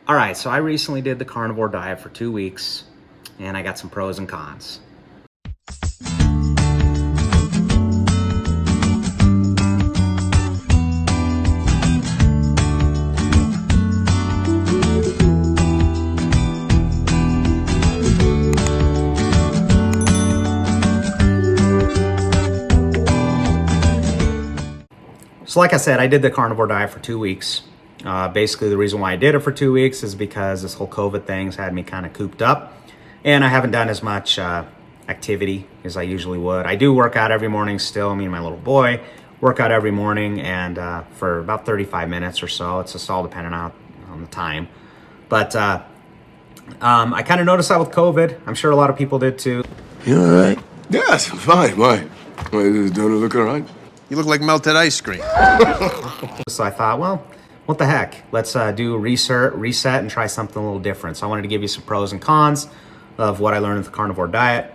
All right, so I recently did the carnivore diet for 2 weeks, and I got some pros and cons. So like I said, I did the carnivore diet for 2 weeks. Basically, the reason why I did it for 2 weeks is because this whole COVID thing's had me kind of cooped up, and I haven't done as much activity as I usually would. I do work out every morning still. Me and my little boy work out every morning, and for about 35 minutes or so. It's just all dependent on the time. But I kind of noticed that with COVID. I'm sure a lot of people did too. You all right? Yes, I'm fine. Why? Don't it look all right? You look like melted ice cream. So I thought, well, what the heck? Let's do reset, and try something a little different. So I wanted to give you some pros and cons of what I learned with the carnivore diet.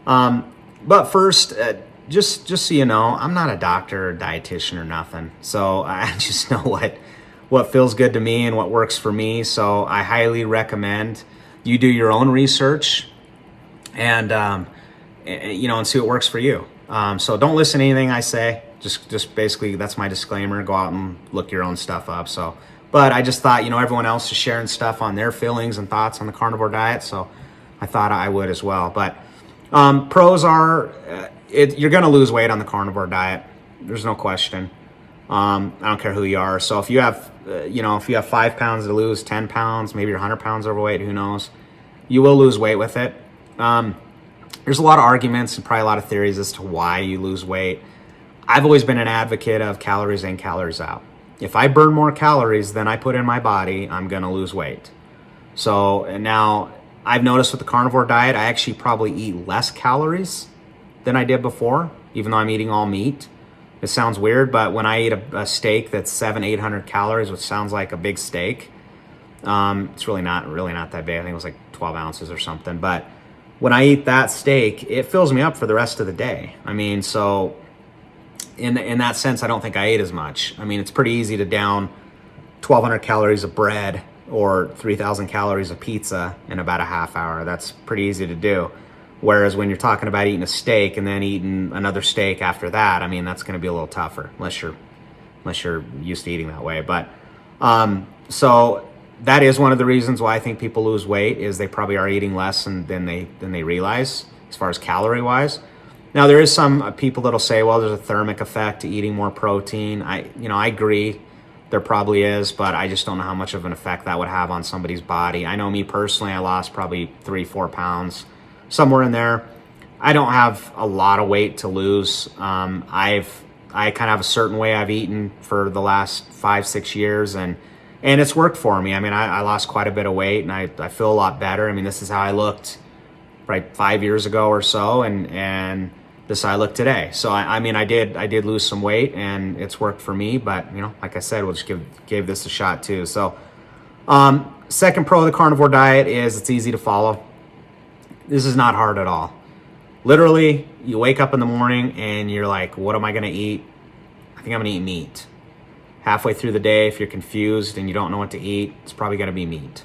But first, just so you know, I'm not a doctor or dietitian or nothing. So I just know what feels good to me and what works for me. So I highly recommend you do your own research and and see what works for you. So don't listen to anything I say. Just basically, that's my disclaimer. Go out and look your own stuff up. So, but I just thought, everyone else is sharing stuff on their feelings and thoughts on the carnivore diet. So I thought I would as well. But pros are, you're going to lose weight on the carnivore diet. There's no question. I don't care who you are. So if you have, if you have 5 pounds to lose, 10 pounds, maybe you're 100 pounds overweight, who knows? You will lose weight with it. There's a lot of arguments and probably a lot of theories as to why you lose weight. I've always been an advocate of calories in, calories out. If I burn more calories than I put in my body, I'm going to lose weight. So and now I've noticed with the carnivore diet, I actually probably eat less calories than I did before, even though I'm eating all meat. It sounds weird, but when I eat a steak that's 700-800 calories, which sounds like a big steak, it's really not that big. I think it was like 12 ounces or something. But when I eat that steak, it fills me up for the rest of the day. I mean, so in that sense, I don't think I ate as much. I mean, it's pretty easy to down 1,200 calories of bread or 3,000 calories of pizza in about a half hour. That's pretty easy to do. Whereas when you're talking about eating a steak and then eating another steak after that, I mean, that's going to be a little tougher unless you're used to eating that way. But so that is one of the reasons why I think people lose weight is they probably are eating less than they realize as far as calorie wise. Now there is some people that'll say, well, there's a thermic effect to eating more protein. I agree there probably is, but I just don't know how much of an effect that would have on somebody's body. I know me personally, I lost probably 3-4 pounds, somewhere in there. I don't have a lot of weight to lose. I kind of have a certain way I've eaten for the last 5-6 years, and it's worked for me. I mean, I lost quite a bit of weight, and I feel a lot better. I mean, this is how I looked right 5 years ago or so, and this is how I look today. So I mean, I did lose some weight, and it's worked for me. But like I said, we'll just give this a shot too. So second pro of the carnivore diet is it's easy to follow. This is not hard at all. Literally, you wake up in the morning and you're like, what am I going to eat? I think I'm going to eat meat. Halfway through the day, if you're confused and you don't know what to eat, it's probably going to be meat.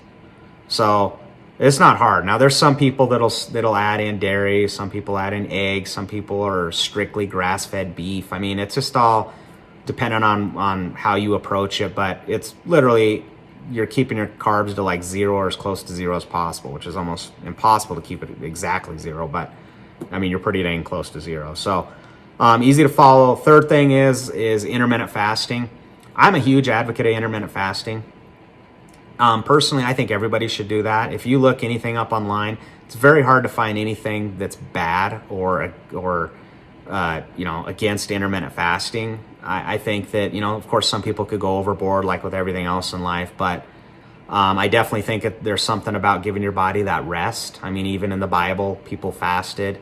So it's not hard. Now, there's some people that'll add in dairy. Some people add in eggs. Some people are strictly grass-fed beef. I mean, it's just all dependent on how you approach it. But it's literally you're keeping your carbs to like 0 or as close to 0 as possible, which is almost impossible to keep it exactly 0. But I mean, you're pretty dang close to 0. So easy to follow. Third thing is intermittent fasting. I'm a huge advocate of intermittent fasting. Personally, I think everybody should do that. If you look anything up online, it's very hard to find anything that's bad or against intermittent fasting. I think that, of course, some people could go overboard like with everything else in life, but I definitely think that there's something about giving your body that rest. I mean, even in the Bible, people fasted,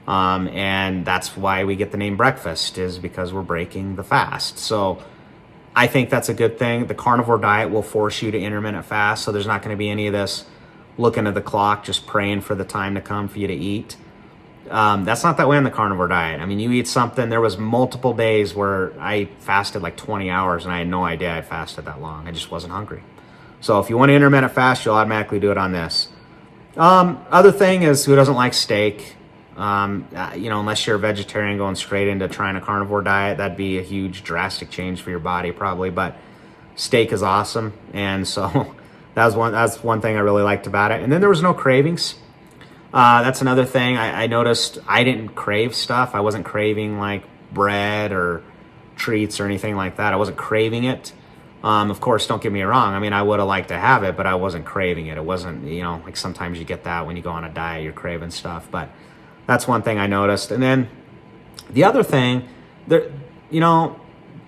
and that's why we get the name breakfast, is because we're breaking the fast. So I think that's a good thing. The carnivore diet will force you to intermittent fast, so there's not going to be any of this looking at the clock, just praying for the time to come for you to eat. That's not that way on the carnivore diet. I mean, you eat something. There was multiple days where I fasted like 20 hours and I had no idea I fasted that long. I just wasn't hungry. So if you want to intermittent fast, you'll automatically do it on this. Other thing is, who doesn't like steak? Unless you're a vegetarian going straight into trying a carnivore diet, that'd be a huge drastic change for your body probably, but steak is awesome. And so that's one thing I really liked about it. And then there was no cravings. That's another thing I noticed. I didn't crave stuff. I wasn't craving like bread or treats or anything like that. I wasn't craving it. Of course, don't get me wrong. I mean, I would have liked to have it, but I wasn't craving it. It wasn't, like sometimes you get that when you go on a diet, you're craving stuff, but that's one thing I noticed. And then the other thing,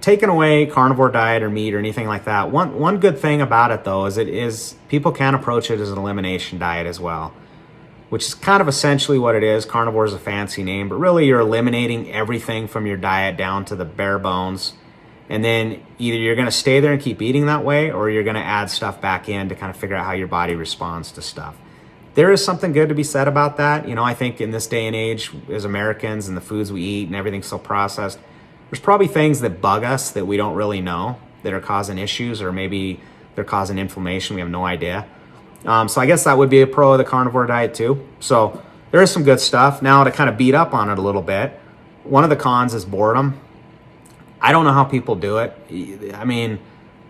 taking away carnivore diet or meat or anything like that, one good thing about it though is people can approach it as an elimination diet as well, which is kind of essentially what it is. Carnivore is a fancy name, but really you're eliminating everything from your diet down to the bare bones. And then either you're going to stay there and keep eating that way, or you're going to add stuff back in to kind of figure out how your body responds to stuff. There is something good to be said about that. I think in this day and age, as Americans and the foods we eat and everything's so processed, there's probably things that bug us that we don't really know that are causing issues, or maybe they're causing inflammation. We have no idea. So I guess that would be a pro of the carnivore diet too. So there is some good stuff. Now to kind of beat up on it a little bit, one of the cons is boredom. I don't know how people do it. I mean,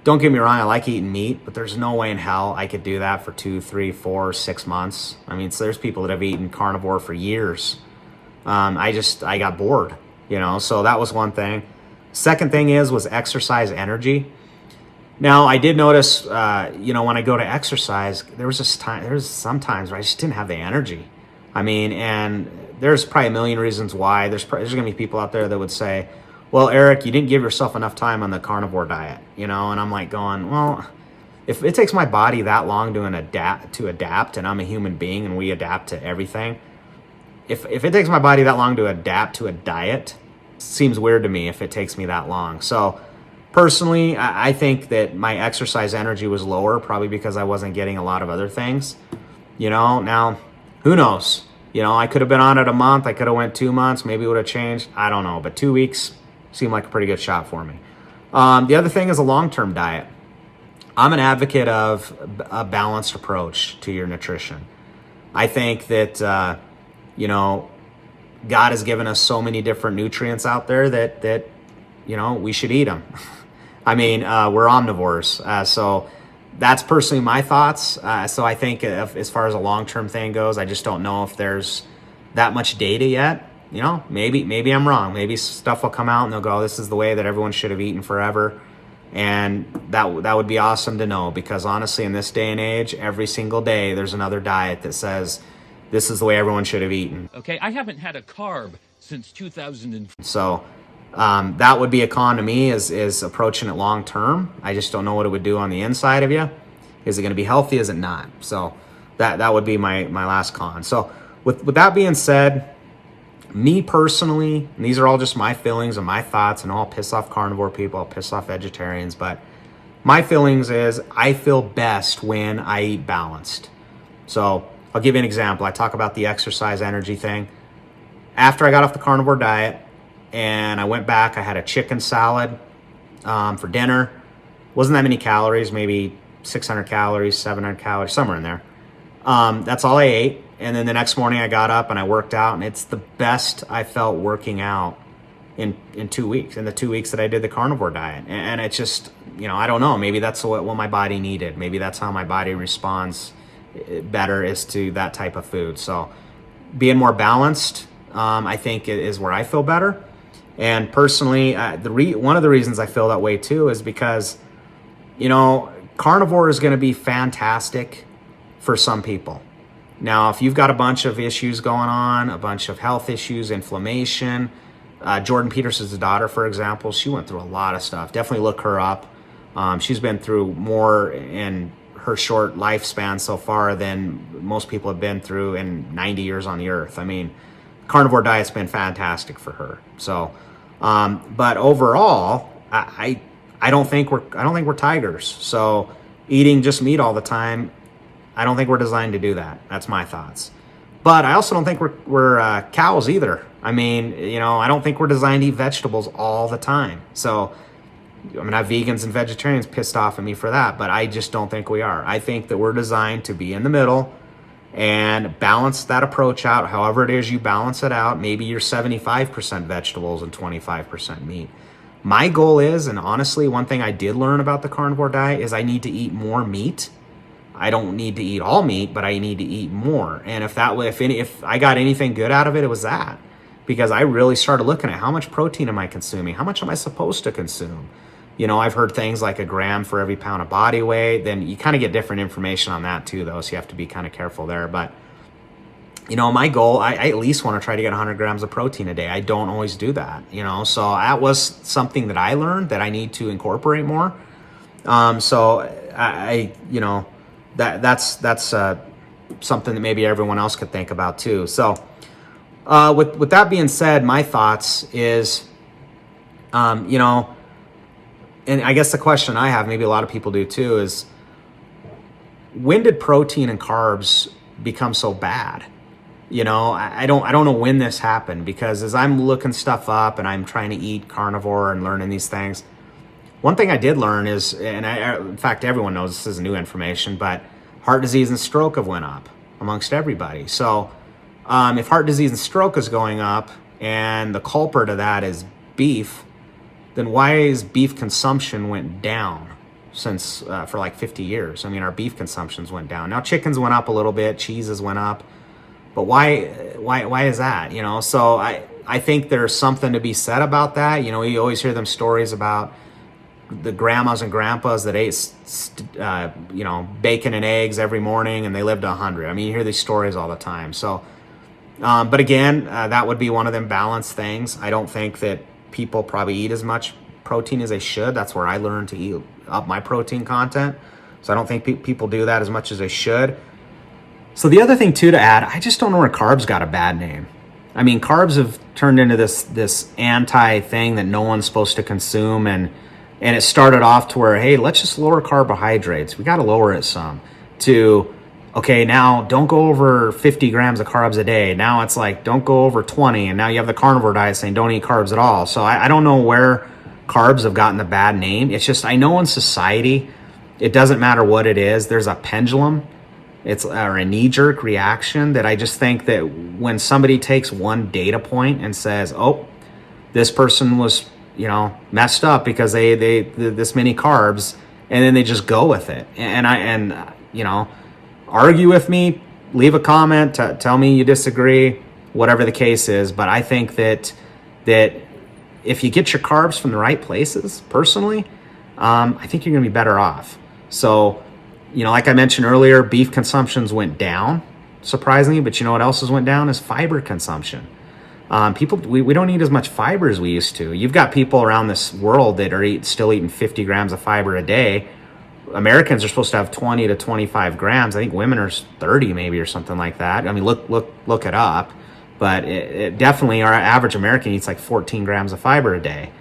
don't get me wrong, I like eating meat, but there's no way in hell I could do that for 2, 3, 4, 6 months. I mean, so there's people that have eaten carnivore for years. I got bored, so that was one thing. Second thing was exercise energy. Now, I did notice, when I go to exercise, there's some times where I just didn't have the energy. I mean, and there's probably a million reasons why. There's going to be people out there that would say, well, Eric, you didn't give yourself enough time on the carnivore diet, and I'm like going, well, if it takes my body that long to adapt, and I'm a human being and we adapt to everything, if it takes my body that long to adapt to a diet, it seems weird to me if it takes me that long. So personally, I think that my exercise energy was lower, probably because I wasn't getting a lot of other things. Now, who knows? I could have been on it a month, I could have went 2 months, maybe it would have changed. I don't know, but 2 weeks seemed like a pretty good shot for me. The other thing is a long-term diet. I'm an advocate of a balanced approach to your nutrition. I think that, God has given us so many different nutrients out there that we should eat them. I mean, we're omnivores. So that's personally my thoughts. So I think as far as a long-term thing goes, I just don't know if there's that much data yet. Maybe I'm wrong. Maybe stuff will come out and they'll go, this is the way that everyone should have eaten forever. And that would be awesome to know, because honestly, in this day and age, every single day, there's another diet that says, this is the way everyone should have eaten. Okay, I haven't had a carb since 2000. So that would be a con to me, is approaching it long term. I just don't know what it would do on the inside of you. Is it going to be healthy? Is it not? So that would be my last con. So with that being said, me personally, and these are all just my feelings and my thoughts, and I'll piss off carnivore people, I'll piss off vegetarians, but my feelings is I feel best when I eat balanced. So I'll give you an example. I talk about the exercise energy thing. After I got off the carnivore diet and I went back, I had a chicken salad for dinner. Wasn't that many calories, maybe 600 calories, 700 calories, somewhere in there. That's all I ate. And then the next morning I got up and I worked out, and it's the best I felt working out in 2 weeks, in the 2 weeks that I did the carnivore diet. And it's just, I don't know, maybe that's what my body needed. Maybe that's how my body responds better, is to that type of food. So being more balanced, I think, is where I feel better. And personally, one of the reasons I feel that way too is because, carnivore is going to be fantastic for some people. Now, if you've got a bunch of issues going on, a bunch of health issues, inflammation, Jordan Peterson's daughter, for example, she went through a lot of stuff. Definitely look her up. She's been through more in her short lifespan so far than most people have been through in 90 years on the earth. I mean, carnivore diet's been fantastic for her. So, but overall, I don't think we're tigers. So eating just meat all the time, I don't think we're designed to do that. That's my thoughts. But I also don't think we're cows either. I mean, I don't think we're designed to eat vegetables all the time. So I'm gonna have vegans and vegetarians pissed off at me for that, but I just don't think we are. I think that we're designed to be in the middle and balance that approach out. However it is you balance it out, maybe you're 75% vegetables and 25% meat. My goal is, and honestly, one thing I did learn about the carnivore diet is I need to eat more meat. I don't need to eat all meat, but I need to eat more. And if I got anything good out of it, it was that. Because I really started looking at how much protein am I consuming? How much am I supposed to consume? You know, I've heard things like a gram for every pound of body weight. Then you kind of get different information on that too, though. So you have to be kind of careful there. But, you know, my goal, I at least want to try to get 100 grams of protein a day. I don't always do that, you know. So that was something that I learned that I need to incorporate more. So I you know, that's something that maybe everyone else could think about too. So with that being said, my thoughts is, you know, and I guess the question I have, maybe a lot of people do too, is when did protein and carbs become so bad? You know, I don't know when this happened, because as I'm looking stuff up and I'm trying to eat carnivore and learning these things, one thing I did learn is, and in fact, everyone knows this is new information, but heart disease and stroke have went up amongst everybody. So if heart disease and stroke is going up and the culprit of that is beef, then why is beef consumption went down since for like 50 years? I mean, our beef consumptions went down. Now chickens went up a little bit, cheeses went up, but why is that? You know, so I think there's something to be said about that. You know, you always hear them stories about the grandmas and grandpas that ate, you know, bacon and eggs every morning and they lived to 100. I mean, you hear these stories all the time. So, but again, that would be one of them balanced things. I don't think that people probably eat as much protein as they should. That's where I learned to eat up my protein content. So I don't think people do that as much as they should. So the other thing too to add, I just don't know where carbs got a bad name. I mean, carbs have turned into this anti thing that no one's supposed to consume, and it started off to where, hey, let's just lower carbohydrates. We got to lower it some. To, okay, now don't go over 50 grams of carbs a day. Now it's like, don't go over 20. And now you have the carnivore diet saying don't eat carbs at all. So I don't know where carbs have gotten the bad name. It's just, I know in society, it doesn't matter what it is. There's a pendulum. It's or a knee-jerk reaction that I just think that when somebody takes one data point and says, oh, this person was, you know, messed up because they this many carbs, and then they just go with it. And you know, argue with me, leave a comment, tell me you disagree, whatever the case is. But I think that if you get your carbs from the right places, personally, I think you're going to be better off. So, you know, like I mentioned earlier, beef consumptions went down, surprisingly, but you know what else has went down is fiber consumption. We don't eat as much fiber as we used to. You've got people around this world that are still eating 50 grams of fiber a day. Americans are supposed to have 20 to 25 grams. I think women are 30 maybe or something like that. I mean, look it up. But it definitely, our average American eats like 14 grams of fiber a day.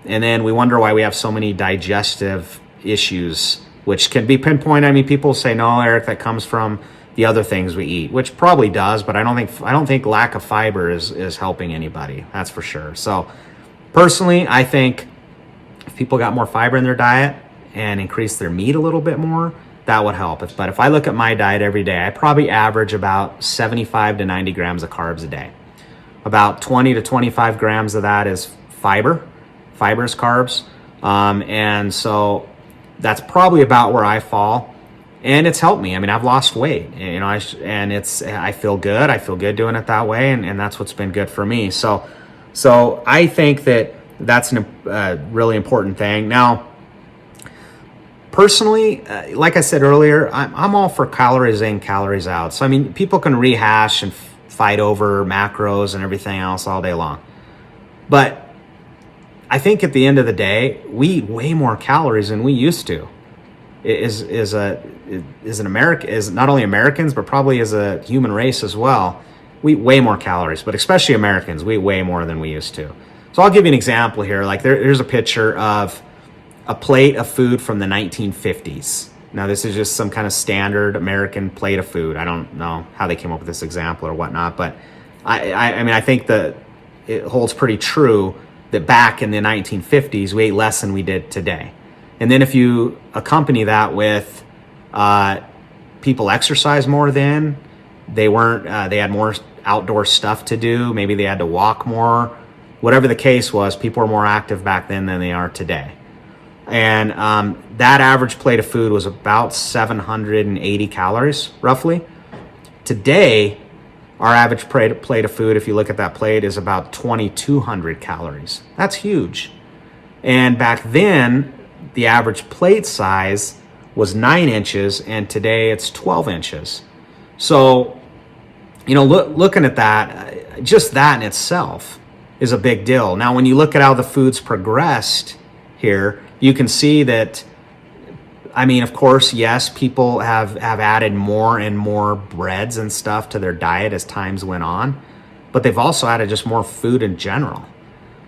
And then we wonder why we have so many digestive issues, which can be pinpointed. I mean, people say, no, Eric, that comes from the other things we eat, which probably does, but I don't think lack of fiber is helping anybody. That's for sure. So personally, I think if people got more fiber in their diet and increase their meat a little bit more, that would help. But if I look at my diet every day, I probably average about 75 to 90 grams of carbs a day. About 20 to 25 grams of that is fiber. Fiber is carbs. And so that's probably about where I fall. And it's helped me. I mean, I've lost weight, you know, I feel good. I feel good doing it that way. And that's what's been good for me. So I think that's a really important thing. Now, personally, like I said earlier, I'm all for calories in, calories out. So, I mean, people can rehash and fight over macros and everything else all day long. But I think at the end of the day, we eat way more calories than we used to. Is not only Americans, but probably as a human race as well. We eat way more calories, but especially Americans, we eat way more than we used to. So I'll give you an example here. Like here's a picture of a plate of food from the 1950s. Now this is just some kind of standard American plate of food. I don't know how they came up with this example or whatnot, but I mean, I think that it holds pretty true that back in the 1950s, we ate less than we did today. And then if you accompany that with people exercise more then, they had more outdoor stuff to do. Maybe they had to walk more. Whatever the case was, people were more active back then than they are today. And that average plate of food was about 780 calories, roughly. Today, our average plate of food, if you look at that plate, is about 2,200 calories. That's huge. And back then, the average plate size was 9 inches, and today it's 12 inches. So, looking at that, just that in itself is a big deal. Now, when you look at how the food's progressed here, you can see that, of course, yes, people have added more and more breads and stuff to their diet as times went on, but they've also added just more food in general.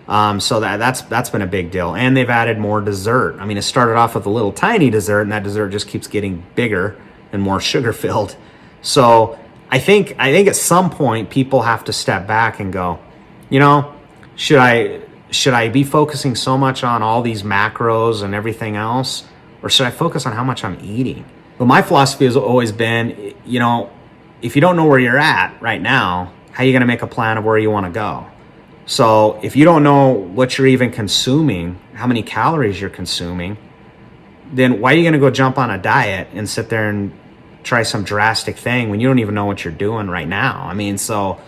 So that's been a big deal. And they've added more dessert. It started off with a little tiny dessert, and that dessert just keeps getting bigger and more sugar filled. So I think at some point people have to step back and go, should I be focusing so much on all these macros and everything else, or should I focus on how much I'm eating? But my philosophy has always been, if you don't know where you're at right now, how are you going to make a plan of where you want to go? So if you don't know what you're even consuming, how many calories you're consuming, then why are you going to go jump on a diet and sit there and try some drastic thing when you don't even know what you're doing right now? So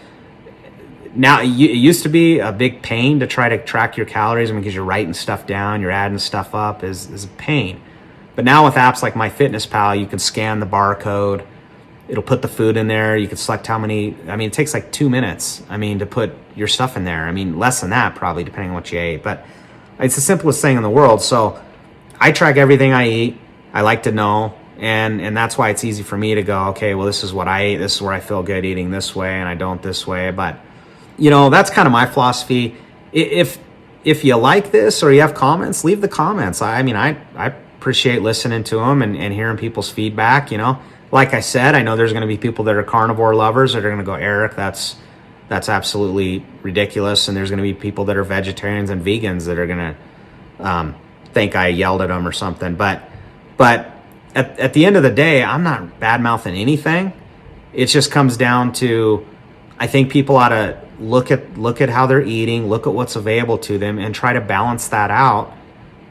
now it used to be a big pain to try to track your calories because you're writing stuff down, you're adding stuff up is a pain. But now with apps like MyFitnessPal, you can scan the barcode. It'll put the food in there. You can select how many. It takes like 2 minutes, to put your stuff in there. Less than that probably, depending on what you ate. But it's the simplest thing in the world. So I track everything I eat. I like to know. And that's why it's easy for me to go, okay, well, this is what I ate. This is where I feel good eating this way, and I don't this way. But, that's kind of my philosophy. If you like this or you have comments, leave the comments. I appreciate listening to them and hearing people's feedback, Like I said, I know there's going to be people that are carnivore lovers that are going to go, Eric, that's absolutely ridiculous. And there's going to be people that are vegetarians and vegans that are going to think I yelled at them or something. But at the end of the day, I'm not bad-mouthing anything. It just comes down to, I think people ought to look at how they're eating, look at what's available to them, and try to balance that out.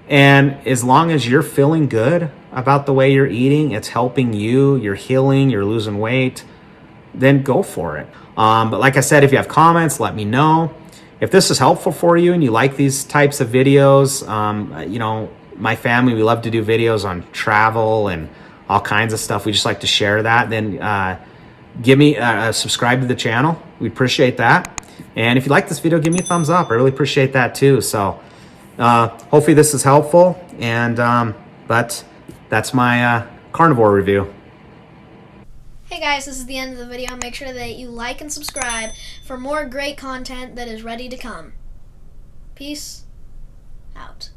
And as long as you're feeling good about the way you're eating, it's helping you, you're healing, you're losing weight, then go for it. But like I said, if you have comments, let me know. If this is helpful for you and you like these types of videos, my family, we love to do videos on travel and all kinds of stuff. We just like to share that. Then give me subscribe to the channel. We appreciate that. And if you like this video, give me a thumbs up. I really appreciate that too. So hopefully this is helpful. And but that's my carnivore review. Hey guys, this is the end of the video. Make sure that you like and subscribe for more great content that is ready to come. Peace out.